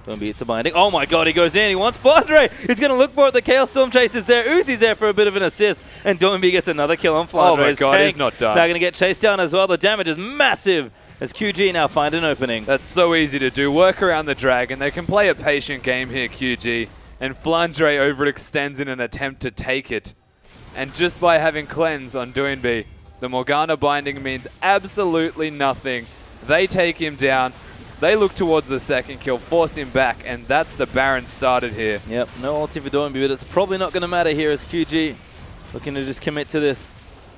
Doinby, it's a Binding. Oh my god, he goes in. He wants Flandre. He's going to look for it. The Chaos Storm Chase is there. Uzi's there for a bit of an assist. And Doinby gets another kill on Flandre. Oh my god, tank. he's not done. They're going to get chased down as well. The damage is massive as QG now find an opening. That's so easy to do. Work around the Dragon. They can play a patient game here, QG. And Flandre overextends in an attempt to take it. And just by having Cleanse on Doinby, the Morgana Binding means absolutely nothing. They take him down. They look towards the second kill, force him back, and that's the Baron started here. Yep, no ulti for Doinby, but it's probably not going to matter here as QG looking to just commit to this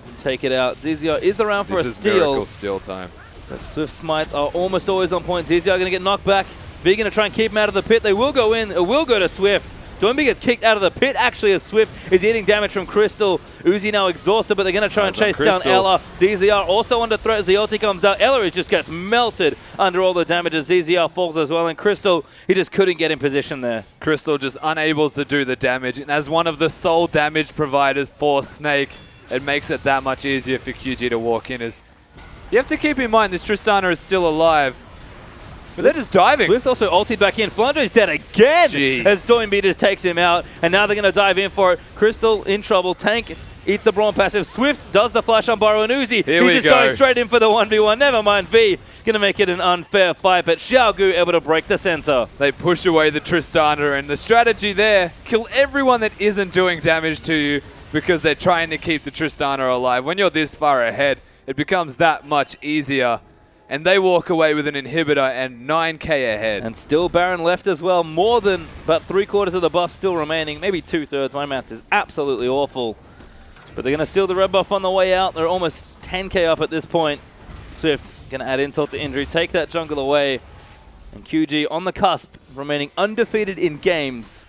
and take it out. Zizia is around for a steal. This is miracle steal time. But Swift Smites are almost always on point. Zizia going to get knocked back. V going to try and keep him out of the pit. They will go in. It will go to Swift. Doinby gets kicked out of the pit, actually, as Swift is eating damage from Crystal. Uzi now exhausted, but they're going to try and chase down Ella. ZZR also under threat as the ulti comes out. Ella just gets melted under all the damage as ZZR falls as well. And Crystal, he just couldn't get in position there. Crystal just unable to do the damage. And as one of the sole damage providers for Snake, it makes it that much easier for QG to walk in. As you have to keep in mind, this Tristana is still alive. But they're just diving. Swift also ulted back in. Flandre's dead again Jeez. as Doinby just takes him out. And now they're going to dive in for it. Crystal in trouble. Tank eats the Brawn passive. Swift does the flash on Burrow and Uzi. He's just going straight in for the 1v1. Never mind V. Going to make it an unfair fight. But Xiao Gu able to break the center. They push away the Tristana. And the strategy there, kill everyone that isn't doing damage to you because they're trying to keep the Tristana alive. When you're this far ahead, it becomes that much easier. And they walk away with an inhibitor and 9k ahead. And still Baron left as well. More than about 3/4 of the buff still remaining. Maybe 2/3. My math is absolutely awful. But they're going to steal the red buff on the way out. They're almost 10k up at this point. Swift going to add insult to injury. Take that jungle away. And QG on the cusp, remaining undefeated in games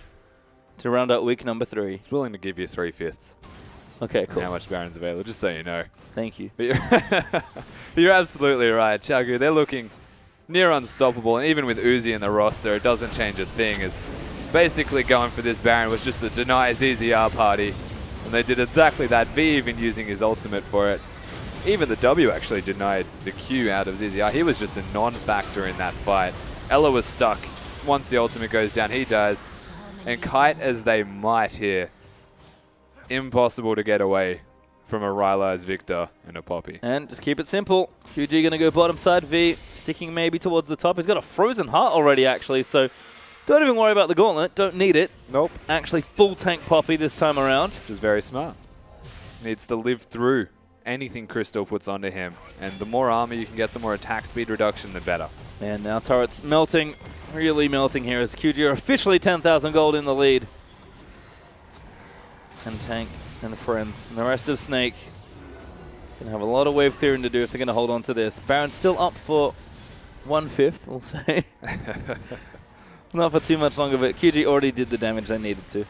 to round out week number 3. It's willing to give you 3/5. Okay, cool. How much Baron's available, just so you know. Thank you. But you're absolutely right. Qiao Gu, they're looking near unstoppable. And even with Uzi in the roster, it doesn't change a thing. As basically going for this Baron was just the deny ZZR party. And they did exactly that. V even using his ultimate for it. Even the W actually denied the Q out of ZZR. He was just a non-factor in that fight. Ella was stuck. Once the ultimate goes down, he dies. And kite as they might here, impossible to get away from a Rylai's Victor and a Poppy. And just keep it simple. QG going to go bottom side. V sticking maybe towards the top. He's got a frozen heart already, actually, so don't even worry about the gauntlet. Don't need it. Nope. Actually, full tank Poppy this time around. Which is very smart. Needs to live through anything Crystal puts onto him. And the more armor you can get, the more attack speed reduction, the better. And now turrets melting. Really melting here as QG are officially 10,000 gold in the lead. And tank and friends. And the rest of Snake going to have a lot of wave clearing to do if they're going to hold on to this. Baron's still up for 1/5, we'll say. Not for too much longer, but QG already did the damage they needed to.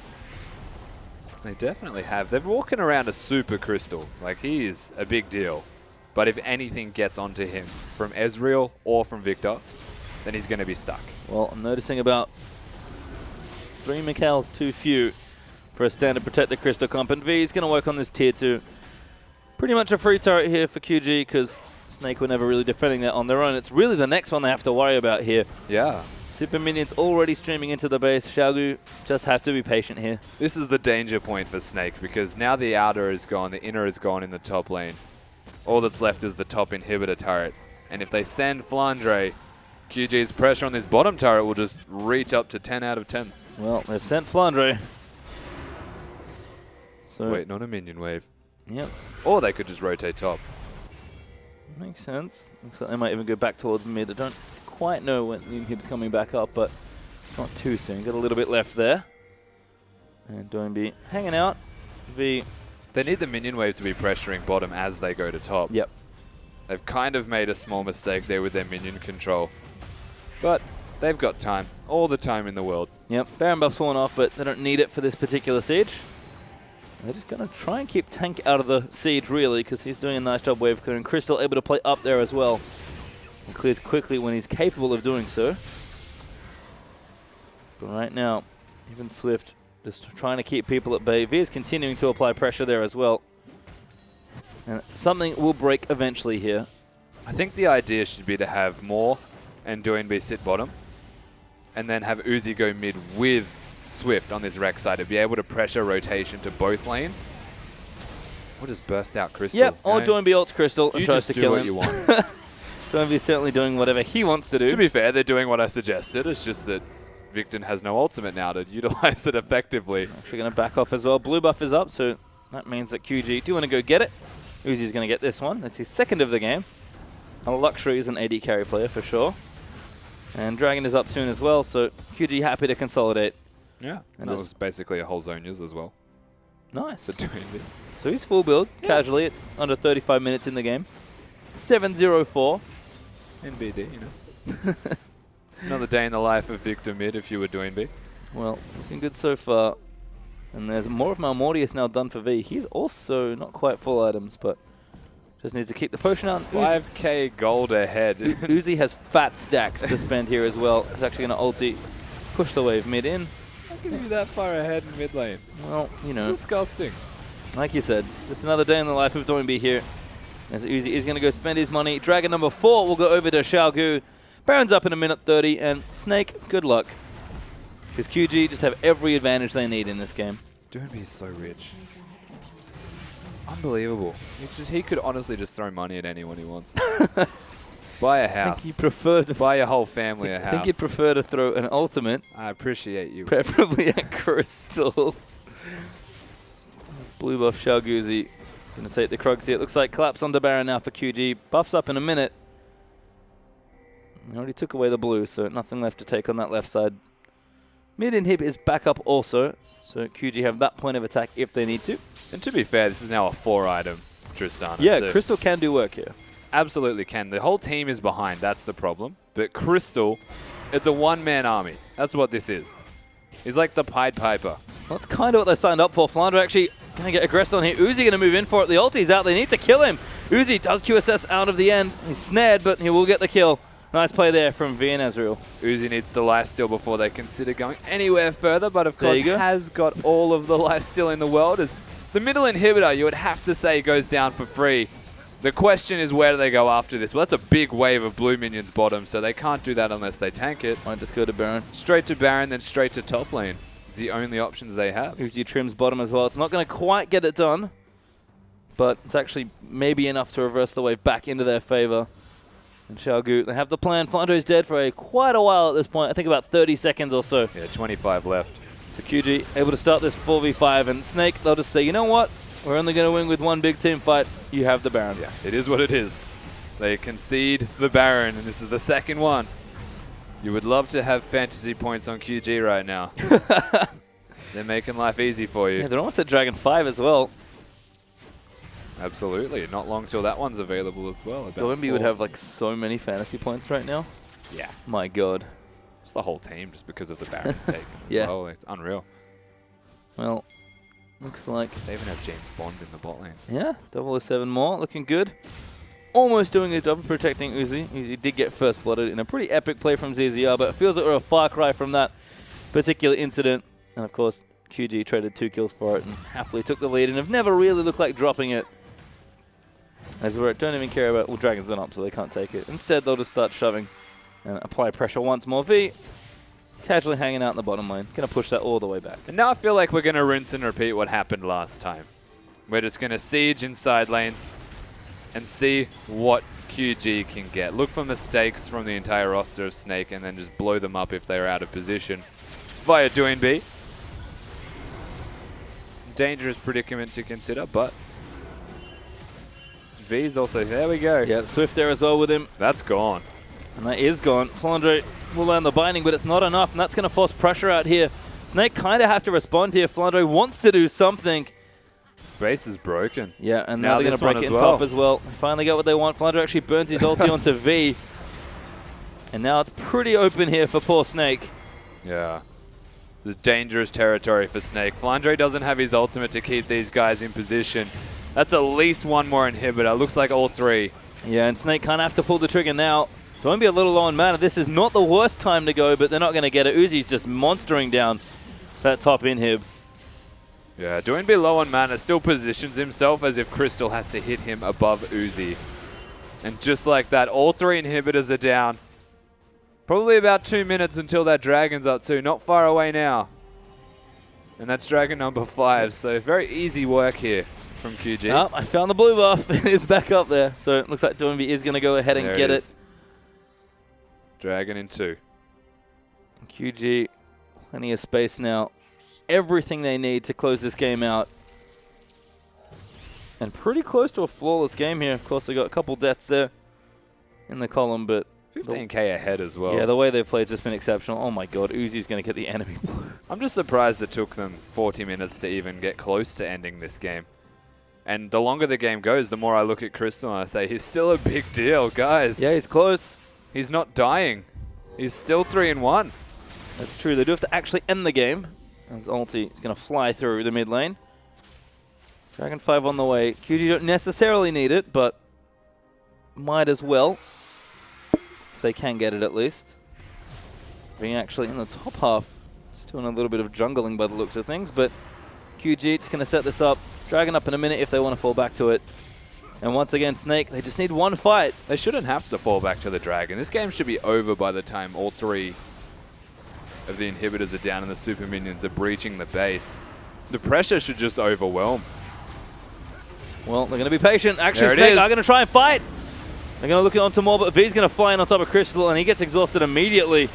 They definitely have. They're walking around a super Crystal. Like, he is a big deal. But if anything gets onto him from Ezreal or from Victor, then he's going to be stuck. Well, I'm noticing about 3 Mikhails too few for a standard protect the Crystal comp. And V is going to work on this tier 2. Pretty much a free turret here for QG because Snake were never really defending that on their own. It's really the next one they have to worry about here. Yeah. Super Minions already streaming into the base. Xiaogu just have to be patient here. This is the danger point for Snake because now the outer is gone, the inner is gone in the top lane. All that's left is the top inhibitor turret. And if they send Flandre, QG's pressure on this bottom turret will just reach up to 10 out of 10. Well, they've sent Flandre. So Wait, not a minion wave. Yep. Or they could just rotate top. Makes sense. Looks like they might even go back towards mid. I don't quite know when the inhib's coming back up, but not too soon. Got a little bit left there. And Doinby hanging out. They need the minion wave to be pressuring bottom as they go to top. Yep. They've kind of made a small mistake there with their minion control. But they've got time. All the time in the world. Yep. Baron buff's worn off, but they don't need it for this particular siege. They're just going to try and keep Tank out of the siege, really, because he's doing a nice job wave clearing. Crystal able to play up there as well. And clears quickly when he's capable of doing so. But right now, even Swift just trying to keep people at bay. V is continuing to apply pressure there as well. And something will break eventually here. I think the idea should be to have Moore and Doinby sit bottom. And then have Uzi go mid with Swift on this Rex side to be able to pressure rotation to both lanes. Or just burst out Crystal. Yep, or Doinby ults Crystal and you tries just to do kill what him. you want. Doinby's certainly doing whatever he wants to do. To be fair, they're doing what I suggested. It's just that Victon has no ultimate now to utilize it effectively. Actually going to back off as well. Blue buff is up, so that means that QG do want to go get it. Uzi's going to get this one. That's his second of the game. A luxury is an AD carry player for sure. And Dragon is up soon as well, so QG happy to consolidate. Yeah, and that was basically a whole Zonia's as well. Nice. So he's full build, casually, at under 35 minutes in the game. 7-0-4. NBD, you know. Another day in the life of Victor mid if you were doing B. Well, looking good so far. And there's more of Malmortius now done for V. He's also not quite full items, but just needs to keep the potion out. 5k gold ahead. Uzi has fat stacks to spend here as well. He's actually going to ulti, push the wave mid in. How can you be that far ahead in mid lane? Well, you know. It's disgusting. Like you said, just another day in the life of Doinby here. As Uzi is going to go spend his money. Dragon number 4 will go over to Xiaogu. Baron's up in a minute 30, and Snake, good luck. Because QG just have every advantage they need in this game. Doinby is so rich. Unbelievable. He could honestly just throw money at anyone he wants. Buy a house. I think he preferred to buy your whole family a house. I think he'd prefer to throw an ultimate. I appreciate you. Preferably at Crystal. This blue buff Xiaoguzi going to take the Krugs here. It looks like collapse onto Baron now for QG. Buff's up in a minute. He already took away the blue, so nothing left to take on that left side. Mid inhib is back up also, so QG have that point of attack if they need to. And to be fair, this is now a 4-item Tristana. Yeah, so Crystal can do work here. Absolutely can. The whole team is behind, that's the problem. But Crystal, it's a one-man army. That's what this is. He's like the Pied Piper. Well, that's kind of what they signed up for. Flandre actually going to get aggressed on here. Uzi going to move in for it. The ulti's out. They need to kill him. Uzi does QSS out of the end. He's snared, but he will get the kill. Nice play there from V and Ezreal. Uzi needs the lifesteal before they consider going anywhere further, but of course has got all of the lifesteal in the world. As the middle inhibitor, you would have to say, goes down for free. The question is, where do they go after this? Well, that's a big wave of blue minions bottom, so they can't do that unless they tank it. Might just go to Baron. Straight to Baron, then straight to top lane. It's the only options they have. Uzi trims bottom as well. It's not going to quite get it done, but it's actually maybe enough to reverse the wave back into their favor. And Xiaogu, they have the plan. Flandre's dead for quite a while at this point. I think about 30 seconds or so. Yeah, 25 left. So QG able to start this 4v5, and Snake, they'll just say, you know what? We're only going to win with one big team fight. You have the Baron. Yeah, it is what it is. They concede the Baron, and this is the second one. You would love to have fantasy points on QG right now. They're making life easy for you. Yeah, they're almost at Dragon 5 as well. Absolutely. Not long till that one's available as well. Doinby would have like so many fantasy points right now. Yeah. My God. It's the whole team just because of the Baron's taken as yeah. well. It's unreal. Well, looks like they even have James Bond in the bot lane. Yeah, 007 more. Looking good. Almost doing his job of protecting Uzi. Uzi did get first blooded in a pretty epic play from ZZR, but it feels like we're a far cry from that particular incident. And of course, QG traded 2 kills for it and happily took the lead and have never really looked like dropping it. As we don't even care about, well, Dragon's done up, so they can't take it. Instead, they'll just start shoving and apply pressure once more. V casually hanging out in the bottom lane. Going to push that all the way back. And now I feel like we're going to rinse and repeat what happened last time. We're just going to siege inside lanes and see what QG can get. Look for mistakes from the entire roster of Snake and then just blow them up if they're out of position via Doinb. Dangerous predicament to consider, but V's also, there we go. Yeah, Swift there as well with him. That's gone. And that is gone. Flandre will land the binding, but it's not enough, and that's going to force pressure out here. Snake kind of have to respond here. Flandre wants to do something. Base is broken. Yeah, and now they're going to break it in top as well. They finally get what they want. Flandre actually burns his ulti onto V. And now it's pretty open here for poor Snake. Yeah. This is dangerous territory for Snake. Flandre doesn't have his ultimate to keep these guys in position. That's at least one more inhibitor. Looks like all three. Yeah, and Snake kind of have to pull the trigger now. Don't be a little low on mana. This is not the worst time to go, but they're not going to get it. Uzi's just monstering down that top inhib. Yeah, Doinb low on mana still positions himself as if Crystal has to hit him above Uzi. And just like that, all three inhibitors are down. Probably about 2 minutes until that dragon's up too. Not far away now. And that's dragon number 5, so very easy work here from QG. Oh, I found the blue buff. It is back up there. So it looks like Doinb is going to go ahead and get it. Dragon in 2. QG, plenty of space now. Everything they need to close this game out. And pretty close to a flawless game here. Of course, they got a couple deaths there in the column, but 15k ahead as well. Yeah, the way they've played has just been exceptional. Oh my god, Uzi's going to get the enemy blue. I'm just surprised it took them 40 minutes to even get close to ending this game. And the longer the game goes, the more I look at Crystal and I say, he's still a big deal, guys. Yeah, he's close. He's not dying. He's still 3-1. That's true. They do have to actually end the game. As ulti is going to fly through the mid lane. Dragon 5 on the way. QG don't necessarily need it, but might as well. If they can get it at least. Being actually in the top half. Just doing a little bit of jungling by the looks of things, but QG just going to set this up. Dragon up in a minute if they want to fall back to it. And once again, Snake, they just need one fight. They shouldn't have to fall back to the dragon. This game should be over by the time all three of the inhibitors are down and the super minions are breaching the base. The pressure should just overwhelm. Well, they're going to be patient. Actually, Snake are going to try and fight. They're going to look onto more, but V's going to fly in on top of Crystal, and he gets exhausted immediately.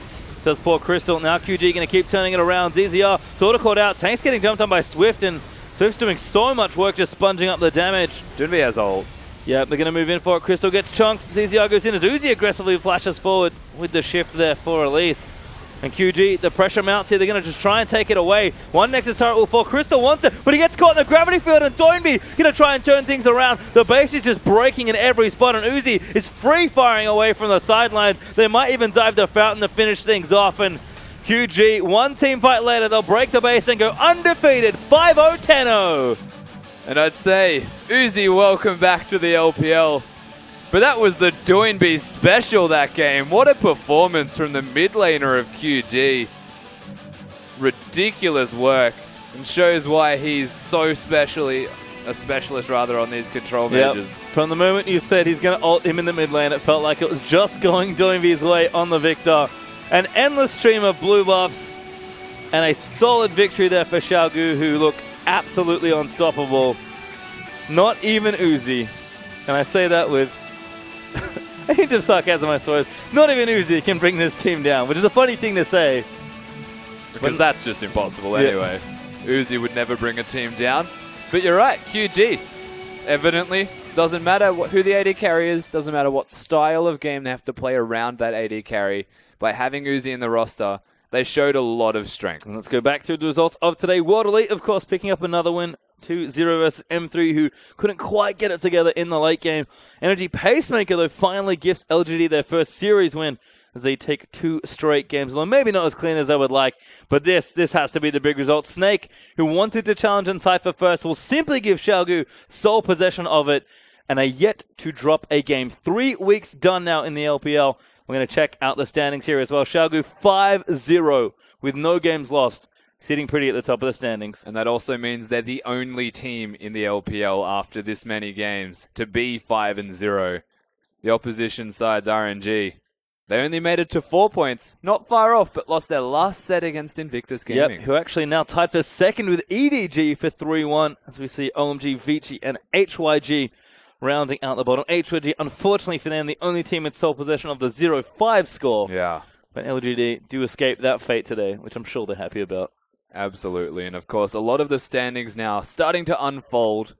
Does poor Crystal. Now QG going to keep turning it around. ZZR sort of caught out. Tank's getting jumped on by Swift, and Swift's doing so much work just sponging up the damage. Doinb has ult. Yeah, they're going to move in for it. Crystal gets chunked. ZZR goes in as Uzi aggressively flashes forward with the shift there for Elise. And QG, the pressure mounts here. They're going to just try and take it away. One Nexus turret will fall. Crystal wants it, but he gets caught in the gravity field, and Doinb going to try and turn things around. The base is just breaking in every spot, and Uzi is free-firing away from the sidelines. They might even dive the fountain to finish things off, and QG, one team fight later, they'll break the base and go undefeated, 5-0, 10-0. And I'd say, Uzi, welcome back to the LPL. But that was the Doinb special that game. What a performance from the mid laner of QG. Ridiculous work, and shows why he's so a specialist on these control mages. From the moment you said he's going to ult him in the mid lane, it felt like it was just going Doinb's way on the victor. An endless stream of blue buffs and a solid victory there for Xiao, who look absolutely unstoppable. Not even Uzi, and I say that with a hint of sarcasm, I suppose. Not even Uzi can bring this team down, which is a funny thing to say. Because that's just impossible anyway. Uzi would never bring a team down. But you're right, QG. Evidently, doesn't matter who the AD carry is, doesn't matter what style of game they have to play around that AD carry. By having Uzi in the roster, they showed a lot of strength. And let's go back through the results of today. World Elite, of course, picking up another win. 2-0 versus M3, who couldn't quite get it together in the late game. Energy Pacemaker, though, finally gifts LGD their first series win as they take 2 straight games. Well, maybe not as clean as I would like, but this has to be the big result. Snake, who wanted to challenge on Cypher first, will simply give Xiao sole possession of it, and are yet to drop a game. 3 weeks done now in the LPL. We're going to check out the standings here as well. Xiao 5-0 with no games lost. Sitting pretty at the top of the standings. And that also means they're the only team in the LPL after this many games to be 5-0. The opposition side's RNG. They only made it to 4 points. Not far off, but lost their last set against Invictus Gaming. Yep, who actually now tied for second with EDG for 3-1, as we see OMG, Vici, and HYG rounding out the bottom. HYG, unfortunately for them, the only team in sole possession of the 0-5 score. Yeah. But LGD do escape that fate today, which I'm sure they're happy about. Absolutely. And of course, a lot of the standings now starting to unfold.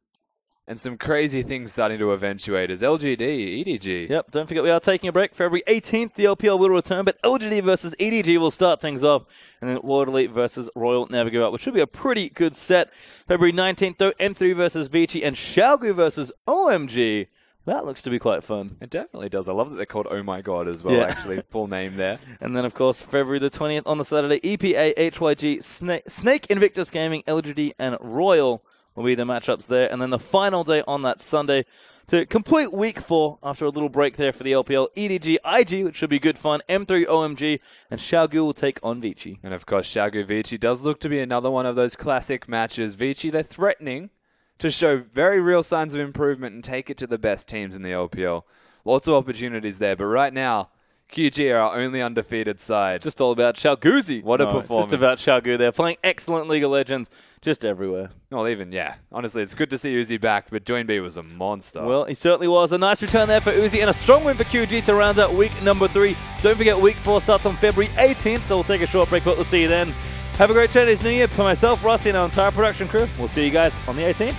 And some crazy things starting to eventuate as LGD, EDG. Yep, don't forget we are taking a break. February 18th, the LPL will return, but LGD versus EDG will start things off. And then World Elite versus Royal Never Give Up, which should be a pretty good set. February 19th, though, M3 versus Vici and Xiaogu versus OMG. That looks to be quite fun. It definitely does. I love that they're called Oh My God as well, actually. Full name there. And then, of course, February the 20th on the Saturday, EPA, HYG, Snake Invictus Gaming, LGD, and Royal will be the matchups there. And then the final day on that Sunday to complete week 4 after a little break there for the LPL. EDG, IG, which should be good fun. M3, OMG, and Xiaogu will take on Vici. And of course, Xiaogu Vici does look to be another one of those classic matches. Vici, they're threatening to show very real signs of improvement and take it to the best teams in the LPL. Lots of opportunities there, but right now, QG are our only undefeated side. It's just all about Xiaoguzi. What a performance. It's just about Xiaogu. They're playing excellent League of Legends just everywhere. Well, even, yeah. Honestly, it's good to see Uzi back, but Dwayne B was a monster. Well, he certainly was. A nice return there for Uzi and a strong win for QG to round out week number 3. Don't forget, week 4 starts on February 18th, so we'll take a short break, but we'll see you then. Have a great Chinese New Year. For myself, Rusty, and our entire production crew, we'll see you guys on the 18th.